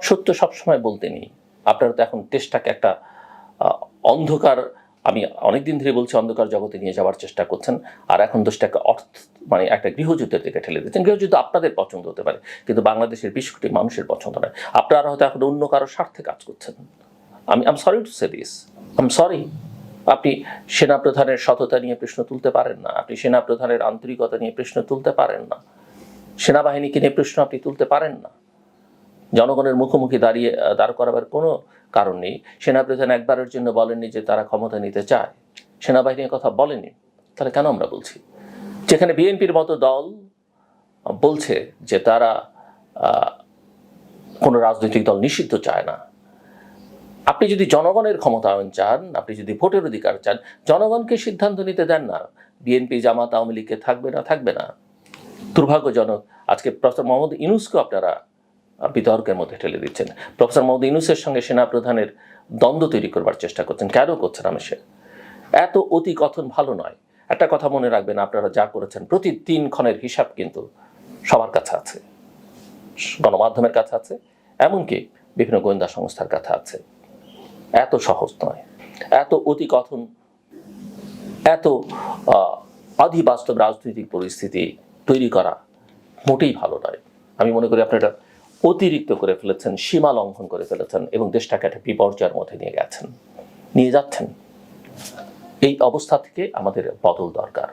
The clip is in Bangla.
সত্য সবসময় বলতে নেই। আপনারা তো এখন দেশটাকে একটা অন্ধকার, আমি অনেকদিন ধরে বলছি, অন্ধকার জগতে নিয়ে যাওয়ার চেষ্টা করছেন। আর এখন দেশটাকে মানে একটা গৃহযুদ্ধের দিকে ঠেলে দিচ্ছেন। গৃহযুদ্ধ আপনাদের পছন্দ হতে পারে, কিন্তু বাংলাদেশের 20 কোটি মানুষের পছন্দ নয়। আপনারা হয়তো এখন অন্য কারো স্বার্থে কাজ করছেন। I'm sorry to say this, I'm sorry. আপনি সেনাপ্রধানের সততা নিয়ে প্রশ্ন তুলতে পারেন না, আপনি সেনাপ্রধানের আন্তরিকতা নিয়ে প্রশ্ন তুলতে পারেন না, সেনাবাহিনীকে নিয়ে প্রশ্ন আপনি তুলতে পারেন না। জনগণের মুখোমুখি দাঁড় করাবার কোনো কারণ নেই। সেনাপ্রধান একবারের জন্য বলেননি যে তারা ক্ষমতা নিতে চায়, সেনাবাহিনীর কথা বলেনি। তাহলে কেন আমরা বলছি? যেখানে বিএনপির মতো দল বলছে যে তারা কোনো রাজনৈতিক দল নিষিদ্ধ চায় না। আপনি যদি জনগণের ক্ষমতায়ন চান, আপনি যদি ভোটের অধিকার চান, জনগণকে সিদ্ধান্ত নিতে দেন না বিএনপি, জামাত, আওয়ামী লীগকে থাকবে না থাকবে না। দুর্ভাগ্যজনক, আজকে প্রফেসর মোহাম্মদ ইউনূসকে আপনারা বিতর্কের মধ্যে ঠেলে দিচ্ছেন। প্রফেসর মোহাম্মদ ইউনূসের সঙ্গে সেনাপ্রধানের দ্বন্দ্ব তৈরি করবার চেষ্টা করছেন। কেন করছেন? আমি এত অতি কথন ভালো নয়। একটা কথা মনে রাখবেন, আপনারা যা করেছেন প্রতি 3 ক্ষণের হিসাব কিন্তু সবার কাছে আছে, গণমাধ্যমের কাছে আছে, এমনকি বিভিন্ন গোয়েন্দা সংস্থার কাছে আছে। এত সহজ নয়। এত অতি কথন, এত অধিবাস্তব রাজনৈতিক পরিস্থিতি তৈরি করা মোটেই ভালো নয়। আমি মনে করি আপনারা অতিরিক্ত করে ফেলেছেন, সীমা লঙ্ঘন করে ফেলেছেন এবং দেশটাকে একটা বিপর্যয়ের মধ্যে নিয়ে যাচ্ছেন। এই অবস্থা থেকে আমাদের বদল দরকার।